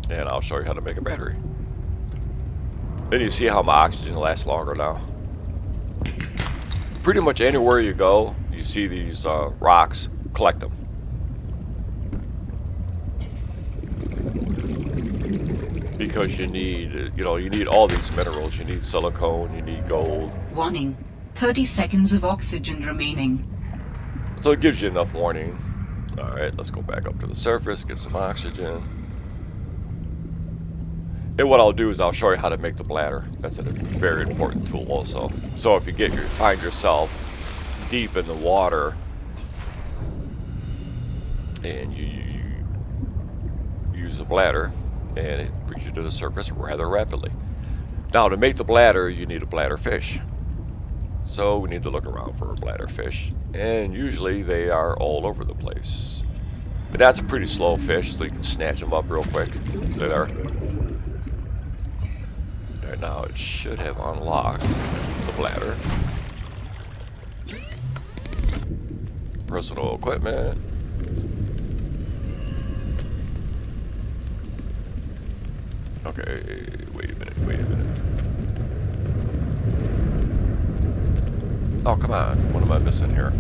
And I'll show you how to make a battery. And you see how my oxygen lasts longer now. Pretty much anywhere you go, you see these rocks, collect them. Because you need, you need all these minerals. You need silicone, you need gold. Warning, 30 seconds of oxygen remaining. So it gives you enough warning. Alright, let's go back up to the surface, get some oxygen. And what I'll do is I'll show you how to make the bladder. That's a very important tool also. So if you find yourself deep in the water and you use the bladder, and it brings you to the surface rather rapidly. Now to make the bladder, you need a bladder fish. So we need to look around for a bladder fish, and usually they are all over the place. But that's a pretty slow fish, so you can snatch them up real quick. See there? Right now it should have unlocked the bladder. Personal equipment. Okay, wait a minute. Oh, come on. What am I missing here?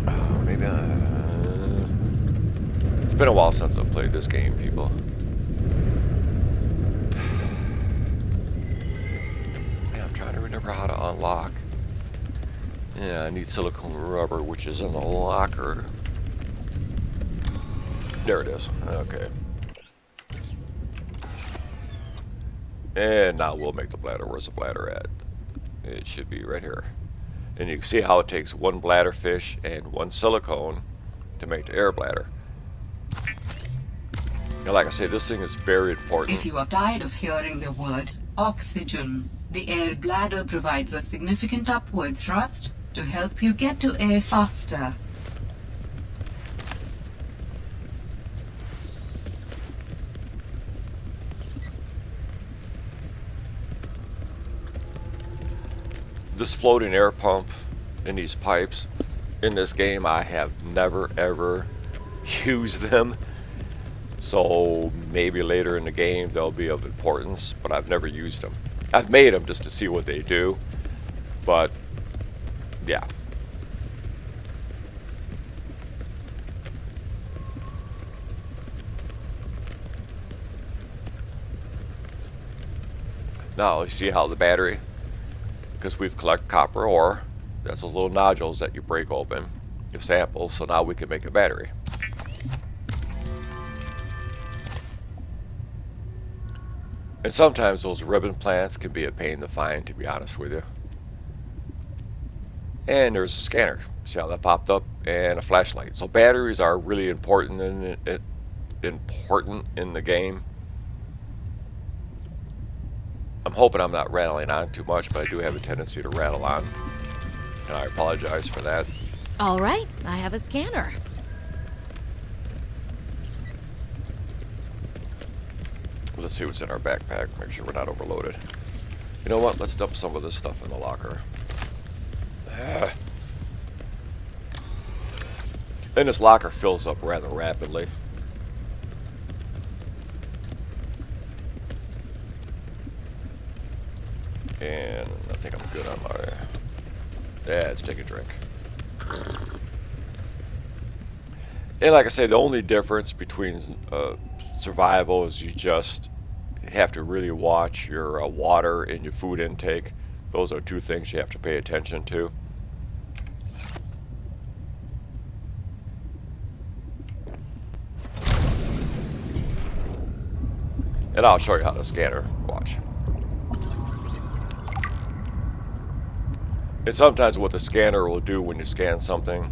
Oh, maybe it's been a while since I've played this game, people. Man, I'm trying to remember how to unlock. Yeah, I need silicone rubber, which is in the locker. There it is. Okay. And now we'll make the bladder. Where's the bladder at? It should be right here. And you can see how it takes one bladder fish and one silicone to make the air bladder. And like I say, this thing is very important. If you are tired of hearing the word oxygen, the air bladder provides a significant upward thrust to help you get to air faster. This floating air pump and these pipes in this game, I have never ever used them. So maybe later in the game they'll be of importance, but I've never used them. I've made them just to see what they do, but yeah. Now you see how the battery, because we've collected copper ore, that's those little nodules that you break open, your samples, so now we can make a battery. And sometimes those ribbon plants can be a pain to find, to be honest with you. And there's a scanner. See how that popped up? And a flashlight. So batteries are really important in the game. I'm hoping I'm not rattling on too much, but I do have a tendency to rattle on. And I apologize for that. All right, I have a scanner. Let's see what's in our backpack. Make sure we're not overloaded. You know what? Let's dump some of this stuff in the locker. And this locker fills up rather rapidly. And I think I'm good on my... Yeah, let's take a drink. And like I say, the only difference between survival is you just have to really watch your water and your food intake. Those are two things you have to pay attention to. And I'll show you how to scanner. Watch. And sometimes what the scanner will do when you scan something,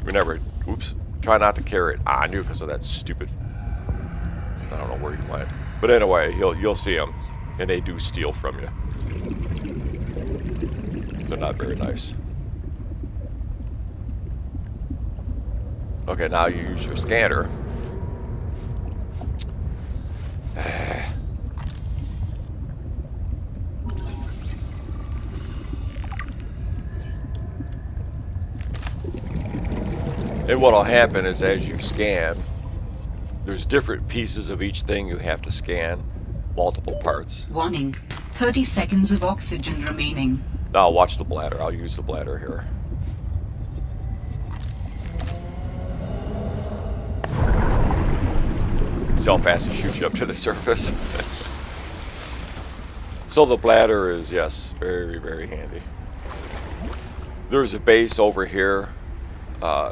remember, oops, try not to carry it on you because of that stupid, I don't know where you went. But anyway, you'll see them, and they do steal from you. They're not very nice. Okay, now you use your scanner. And what'll happen is as you scan, there's different pieces of each thing you have to scan, multiple parts. Warning. 30 seconds of oxygen remaining. Now watch the bladder. I'll use the bladder here. See how fast it shoots you up to the surface? So the bladder is, yes, very, very handy. There's a base over here.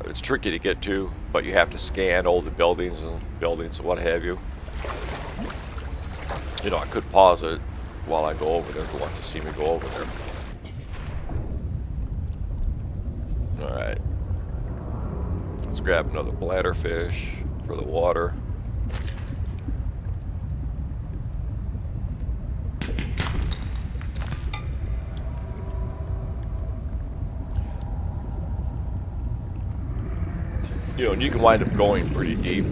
It's tricky to get to, but you have to scan all the buildings and what have you. You know, I could pause it while I go over there if it wants to see me go over there. Alright. Let's grab another bladder fish for the water. You know, and you can wind up going pretty deep.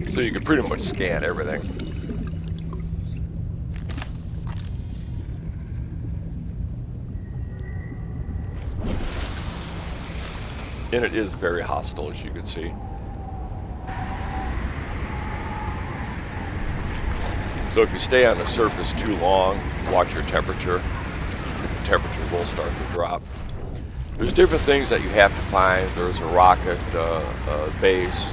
So you can pretty much scan everything. And it is very hostile, as you can see. So if you stay on the surface too long, watch your temperature. The temperature will start to drop. There's different things that you have to find. There's a rocket base.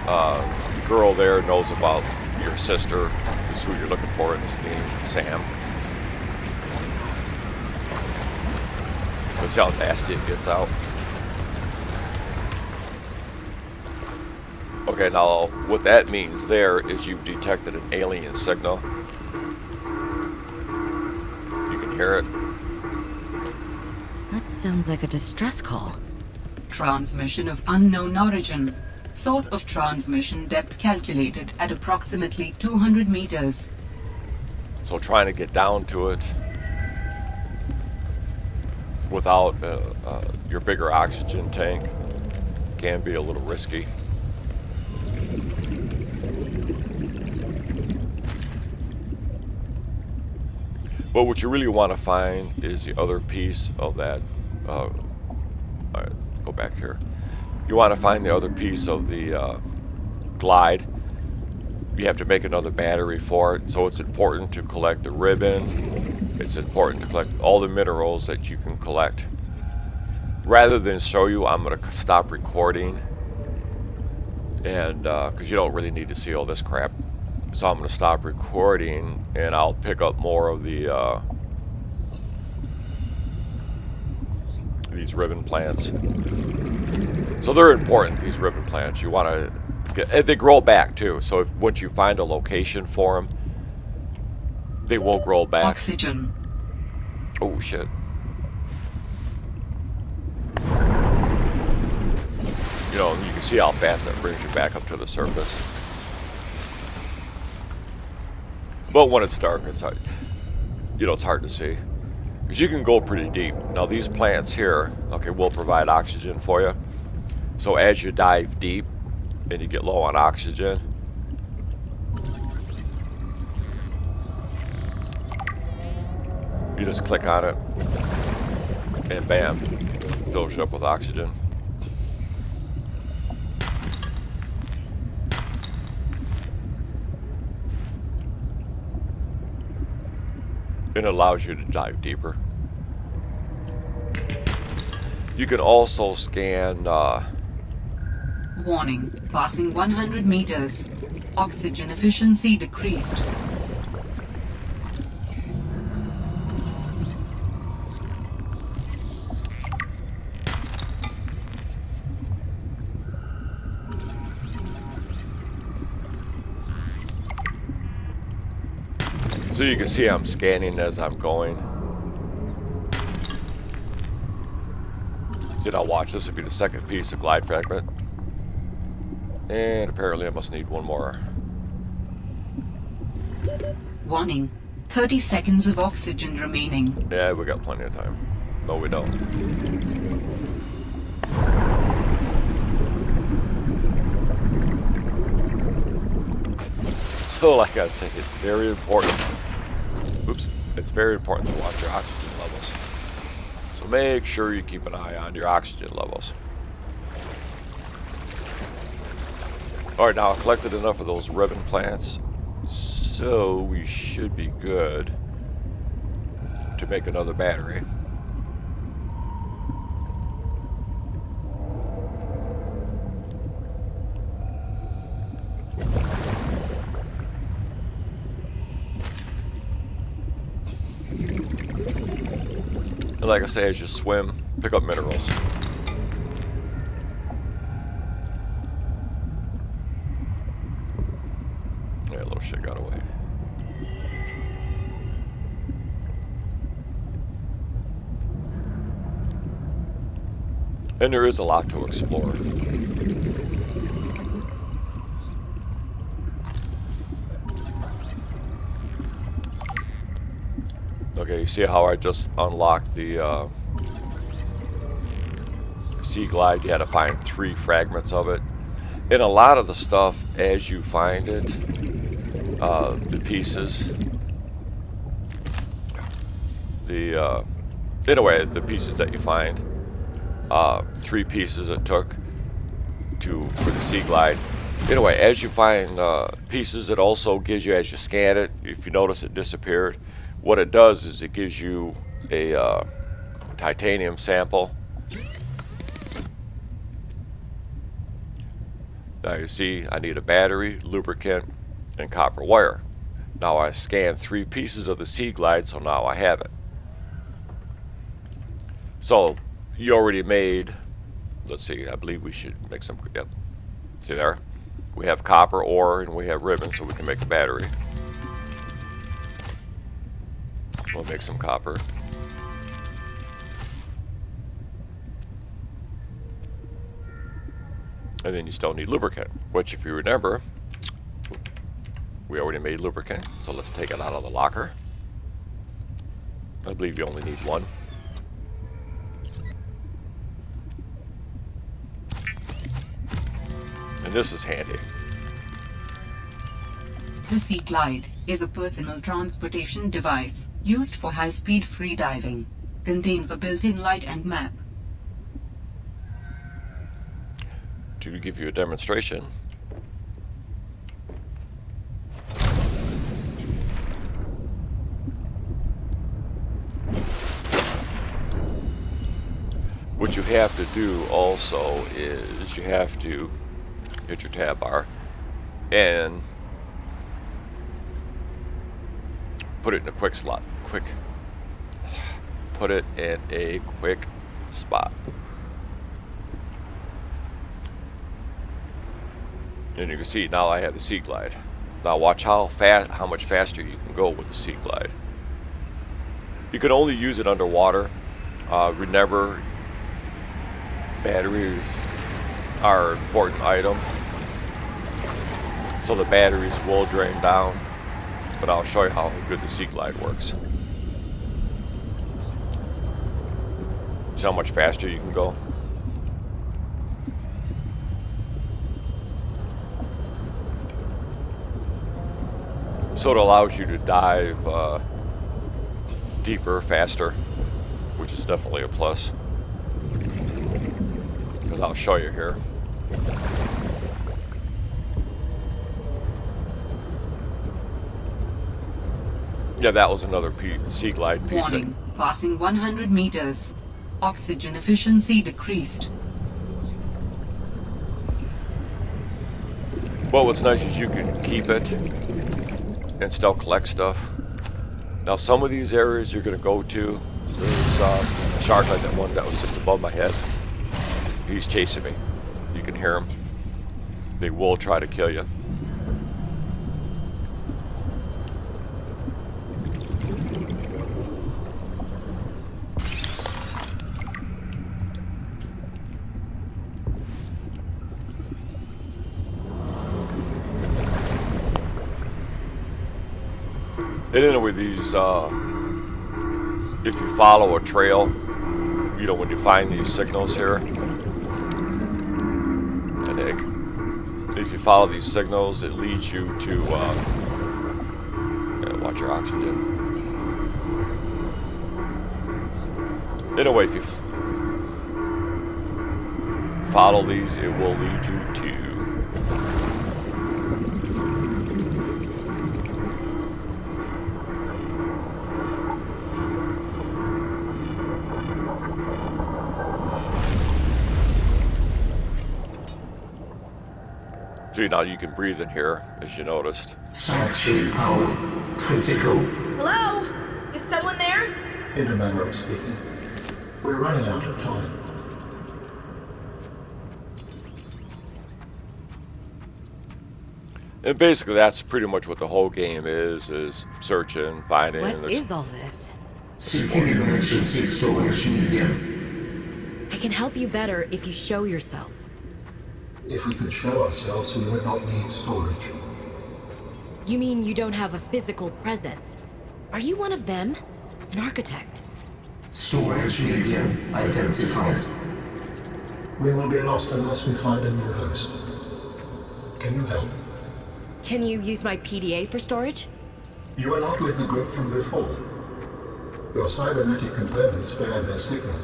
The girl there knows about your sister, is who you're looking for in this game, Sam. Let's see how nasty it gets out. Okay, now what that means there is you've detected an alien signal. You can hear it. That sounds like a distress call. Transmission of unknown origin. Source of transmission depth calculated at approximately 200 meters. So trying to get down to it without your bigger oxygen tank can be a little risky. But what you really want to find is the other piece of that. All right, go back here. You want to find the other piece of the glide. You have to make another battery for it. So it's important to collect the ribbon. It's important to collect all the minerals that you can collect. Rather than show you, I'm going to stop recording. And because you don't really need to see all this crap. So I'm going to stop recording and I'll pick up more of the these ribbon plants. So they're important, these ribbon plants. You want to get, they grow back too. So if, once you find a location for them, they will grow back. Oxygen. Oh shit. You know, you can see how fast that brings you back up to the surface. But when it's dark, it's hard, you know, it's hard to see. Because you can go pretty deep. Now these plants here, okay, will provide oxygen for you. So as you dive deep and you get low on oxygen, you just click on it and bam, fills you up with oxygen. And it allows you to dive deeper. You can also scan. Warning. Passing 100 meters. Oxygen efficiency decreased. So you can see I'm scanning as I'm going. Did I watch? This would be the second piece of glide fragment. And apparently I must need one more. Warning. 30 seconds of oxygen remaining. Yeah, we got plenty of time. No, we don't. So, like I say, it's very important. Oops. It's very important to watch your oxygen levels. So make sure you keep an eye on your oxygen levels. Alright, now I've collected enough of those ribbon plants, so we should be good to make another battery. And like I say, as you swim, pick up minerals. Yeah, little shit got away. And there is a lot to explore. Okay, you see how I just unlocked the Sea Glide? You had to find 3 fragments of it. And a lot of the stuff, as you find it, the pieces, anyway, the pieces that you find, 3 pieces it took for the Sea Glide. Anyway, as you find pieces, it also gives you, as you scan it, if you notice it disappeared, what it does is it gives you a titanium sample. Now you see I need a battery, lubricant, and copper wire. Now I scanned 3 pieces of the Sea Glide, so now I have it. So you already made, let's see, I believe we should make some, yep. See there? We have copper ore and we have ribbon, so we can make a battery. We'll make some copper. And then you still need lubricant, which if you remember, we already made lubricant. So let's take it out of the locker. I believe you only need 1. And this is handy. The Sea Glide is a personal transportation device used for high-speed freediving. Contains a built-in light and map. To give you a demonstration, what you have to do also is you have to hit your tab bar and put it in a quick slot. Put it in a quick spot. And you can see now I have the Sea Glide. Now watch how much faster you can go with the Sea Glide. You can only use it underwater. Remember, batteries are an important item. So the batteries will drain down. But I'll show you how good the Sea Glide works. See how much faster you can go? So it allows you to dive deeper, faster, which is definitely a plus. Because I'll show you here. Yeah, that was another Sea Glide piece. Warning, passing 100 meters. Oxygen efficiency decreased. Well, what's nice is you can keep it and still collect stuff. Now, some of these areas you're going to go to, there's a shark like that one that was just above my head. He's chasing me. You can hear him. They will try to kill you. And anyway, these, if you follow a trail, you know, when you find these signals here, an egg, if you follow these signals, it leads you to about your oxygen. Anyway, if you follow these, it will lead you to... See, now you can breathe in here, as you noticed. Sanctuary power critical. Hello? Is someone there? In a manner of speaking. We're running out of time. And basically, that's pretty much what the whole game is searching, finding... What is all this? Seeking emergency storage medium. I can help you better if you show yourself. If we could show ourselves, we would not need storage. You mean you don't have a physical presence? Are you one of them? An architect? Storage medium identified. We will be lost unless we find a new host. Can you help? Can you use my PDA for storage? You are not with the group from before. Your cybernetic components bear their signal.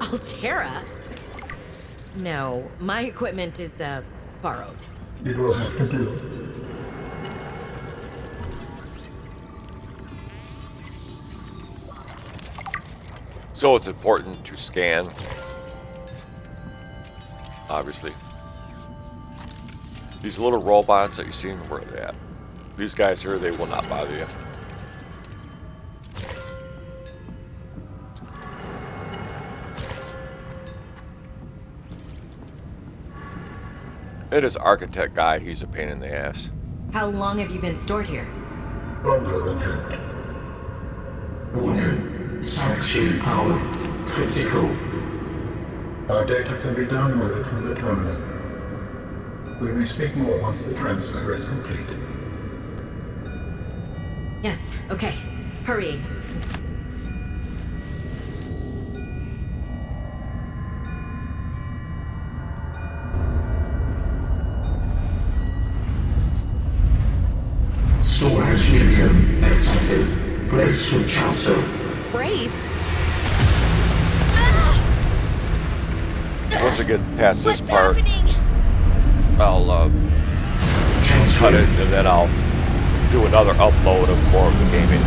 Altera? No, my equipment is, borrowed. It will have to do. So it's important to scan, obviously. These little robots that you see, where are they at? These guys here, they will not bother you. And this architect guy, he's a pain in the ass. How long have you been stored here? Longer than hoped. Warning. Sanctuary power critical. Our data can be downloaded from the terminal. We may speak more once the transfer is complete. Yes, okay. Hurrying. Storage medium accepted. Brace for transfer. Brace? Once I get past this What's part, happening? I'll Transfer. cut it, and then I'll do another upload of more of the gaming.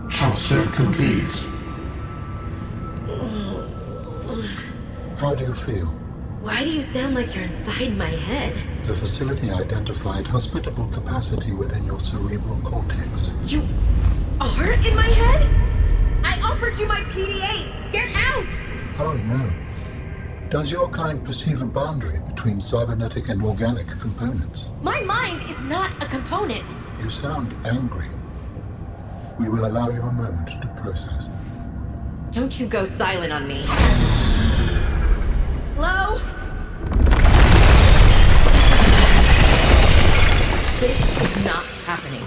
Transfer complete. How do you feel? Why do you sound like you're inside my head? The facility identified hospitable capacity within your cerebral cortex. You are in my head? I offered you my PDA. Get out! Oh no. Does your kind perceive a boundary between cybernetic and organic components? My mind is not a component. You sound angry. We will allow you a moment to process. Don't you go silent on me. Hello? This is not happening.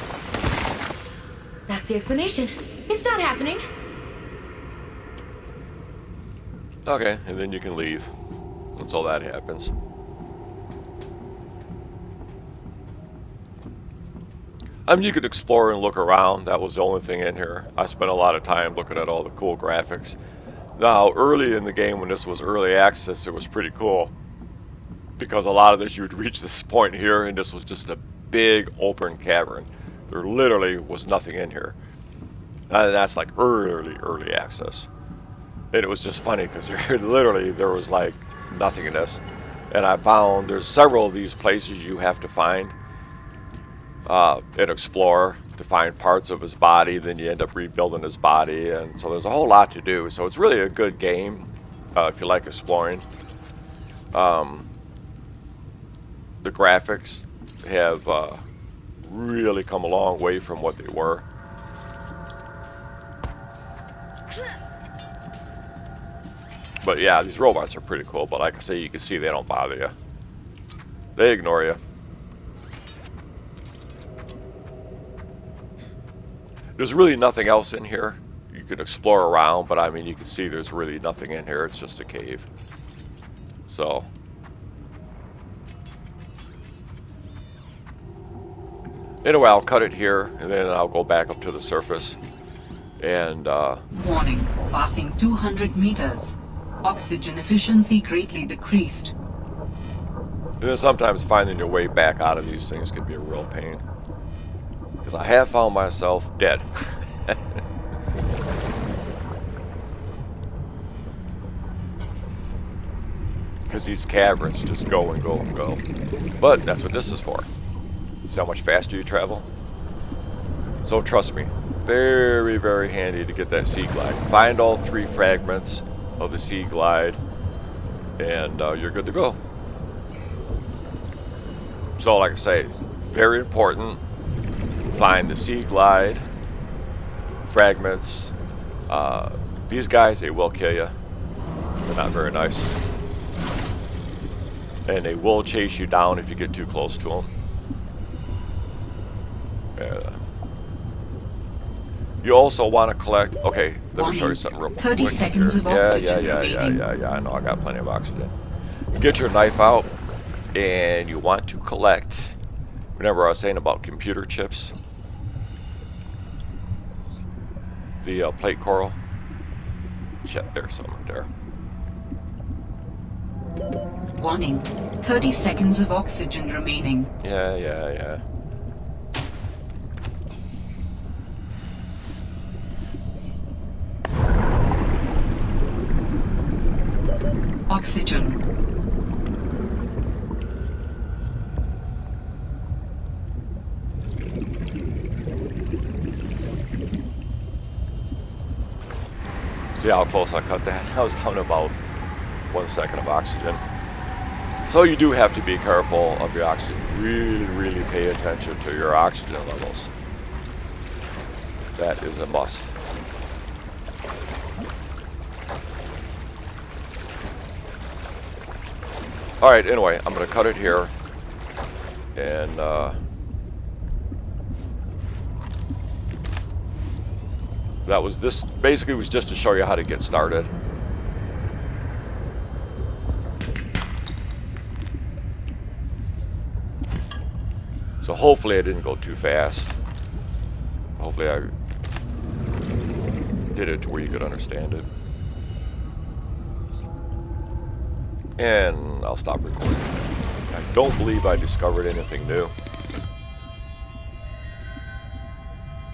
That's the explanation. It's not happening. Okay, and then you can leave until that happens. You could explore and look around. That was the only thing in here. I spent a lot of time looking at all the cool graphics. Now, early in the game, when this was early access, it was pretty cool. Because a lot of this, you would reach this point here, and this was just a big open cavern. There literally was nothing in here. And that's like early access. And it was just funny, because literally there was like nothing in this. And I found there's several of these places you have to find and explore to find parts of his body. Then you end up rebuilding his body, and so there's a whole lot to do. So it's really a good game if you like exploring. The graphics have really come a long way from what they were. But yeah, these robots are pretty cool, but like I say, you can see they don't bother you. They ignore you. There's really nothing else in here. You can explore around, but I mean, you can see there's really nothing in here. It's just a cave. So, Anyway, I'll cut it here, and then I'll go back up to the surface. And, Warning, passing 200 meters. Oxygen efficiency greatly decreased. then sometimes finding your way back out of these things can be a real pain. Because I have found myself dead. Because these caverns just go and go and go. But that's what this is for. See how much faster you travel? So trust me, very, very handy to get that sea glide. Find all 3 fragments of the sea glide, and you're good to go. So like I say, very important. Find the sea glide, fragments. These guys, they will kill you. They're not very nice. And they will chase you down if you get too close to them. You also want to collect. Okay, let me show you something real quick. 30 seconds here. of oxygen Yeah. remaining. I know I got plenty of oxygen. You get your knife out, and you want to collect. Remember I was saying about computer chips? The plate coral. Shit, there's some there. Warning, 30 seconds of oxygen remaining. Yeah. Oxygen. See how close I cut that? I was down to about 1 second of oxygen. So you do have to be careful of your oxygen. Really pay attention to your oxygen levels. That is a must. Alright, anyway, I'm going to cut it here. And, this basically was just to show you how to get started. So hopefully I didn't go too fast. Hopefully I did it to where you could understand it. And I'll stop recording. I don't believe I discovered anything new.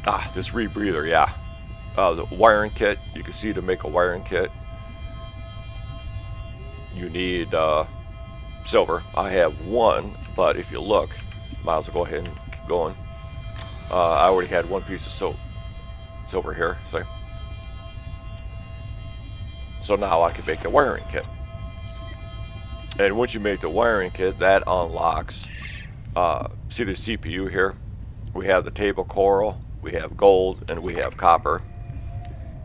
Ah, this rebreather, yeah. The wiring kit, you can see to make a wiring kit, you need silver. I have 1, but if you look, might as well go ahead and keep going. I already had 1 piece of silver here, see? So now I can make the wiring kit. And once you make the wiring kit, that unlocks, see the CPU here? We have the table coral, we have gold, and we have copper.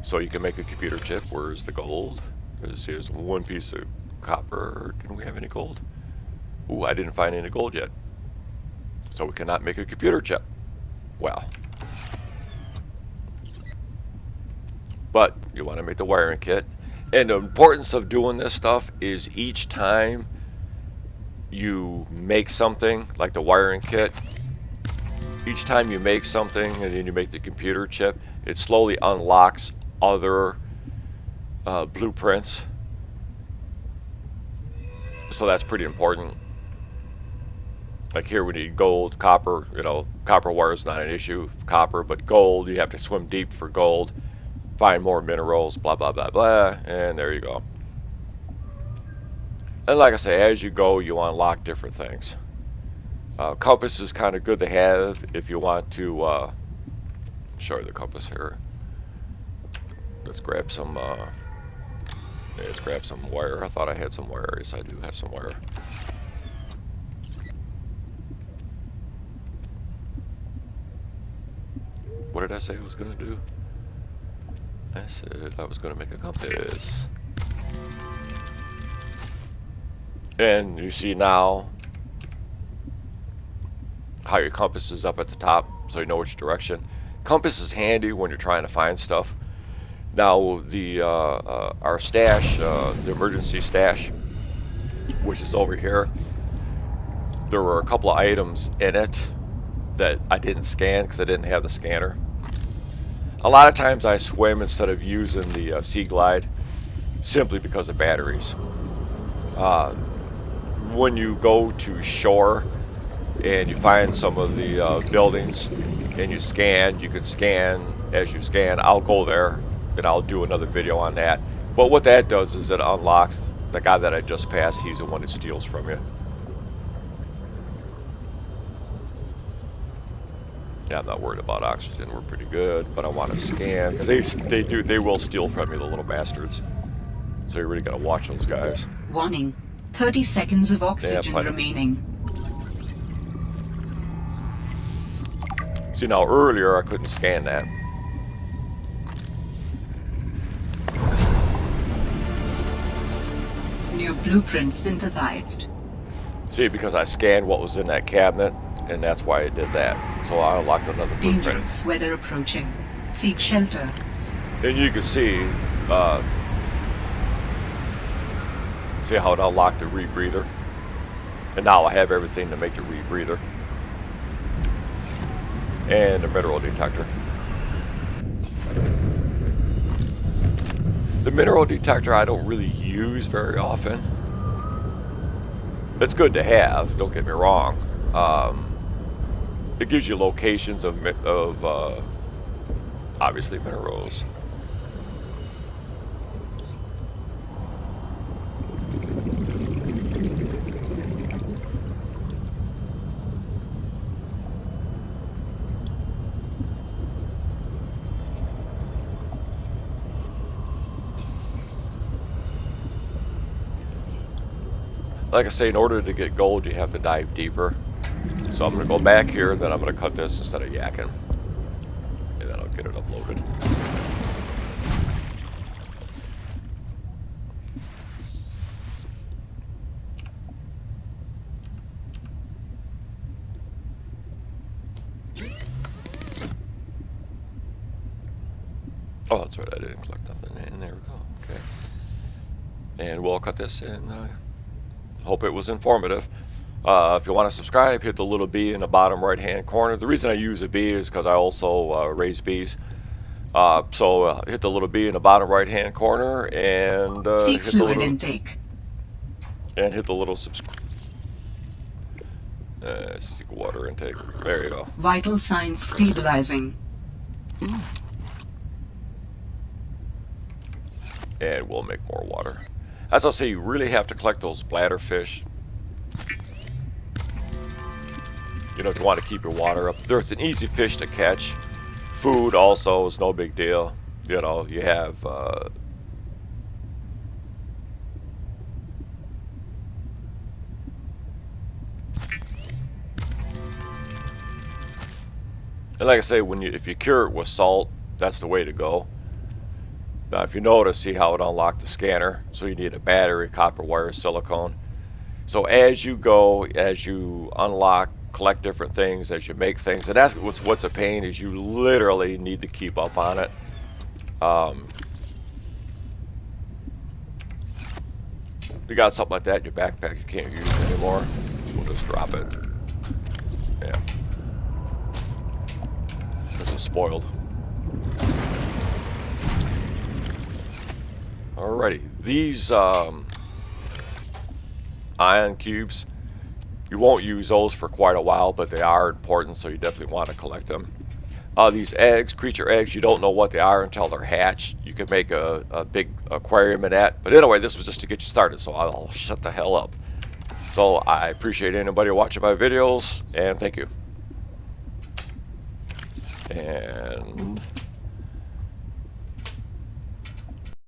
So you can make a computer chip. Where's the gold? Here's 1 piece of copper. Didn't we have any gold? Ooh, I didn't find any gold yet. So we cannot make a computer chip. Well. But you want to make the wiring kit. And the importance of doing this stuff is each time you make something, like the wiring kit, each time you make something and then you make the computer chip, it slowly unlocks other blueprints. So that's pretty important. Like here we need gold, copper, copper wire is not an issue, copper, but gold, you have to swim deep for gold, find more minerals, blah, blah, blah, blah, and there you go. And like I say, as you go, you unlock different things. Compass is kind of good to have if you want to show you the compass here. Let's grab some let's grab some wire. I thought I had some wire. Yes, I do have some wire. What did I say I was going to do? I said I was going to make a compass. And you see now how your compass is up at the top, so you know which direction. Compass is handy when you're trying to find stuff. Now the our stash, the emergency stash, which is over here, there were a couple of items in it that I didn't scan because I didn't have the scanner. A lot of times I swim instead of using the Sea Glide simply because of batteries. When you go to shore and you find some of the buildings and you scan, you can scan as you scan. I'll go there and I'll do another video on that. But what that does is it unlocks the guy that I just passed. He's the one that steals from you. Yeah, I'm not worried about oxygen. We're pretty good, but I want to scan because they will steal from you, the little bastards. So you really got to watch those guys. Warning. 30 seconds of oxygen remaining. See, now earlier I couldn't scan that. New blueprint synthesized. See, because I scanned what was in that cabinet, and that's why I did that. So I unlocked another blueprint. Dangerous weather approaching. Seek shelter. And you can see how it unlocked the rebreather. And now I have everything to make the rebreather. And the mineral detector. The mineral detector I don't really use very often. It's good to have, don't get me wrong. It gives you locations of obviously minerals. Like I say, in order to get gold, you have to dive deeper. So I'm going to go back here, then I'm going to cut this instead of yakking. And then I'll get it uploaded. Oh, that's right, I didn't collect nothing. And there we go, okay. And we'll cut this and hope it was informative. If you want to subscribe, hit the little bee in the bottom right hand corner. The reason I use a bee is because I also raise bees. So hit the little bee in the bottom right hand corner and seek hit fluid the little, intake. And hit the little seek water intake. There you go. Vital signs stabilizing. And we'll make more water. As I say, you really have to collect those bladder fish. You know, if you want to keep your water up. There's an easy fish to catch. Food also is no big deal. You know, you have and like I say, if you cure it with salt, that's the way to go. Now, if you notice, see how it unlocked the scanner. So you need a battery, copper wire, silicone. So as you go, as you unlock, collect different things, as you make things, and that's what's a pain is you literally need to keep up on it. You got something like that in your backpack you can't use it anymore, we'll just drop it. Yeah. This is spoiled. Alrighty, these ion cubes, you won't use those for quite a while, but they are important, so you definitely want to collect them. These eggs, creature eggs, you don't know what they are until they're hatched. You can make a big aquarium in that. But anyway, this was just to get you started, so I'll shut the hell up. So I appreciate anybody watching my videos, and thank you. And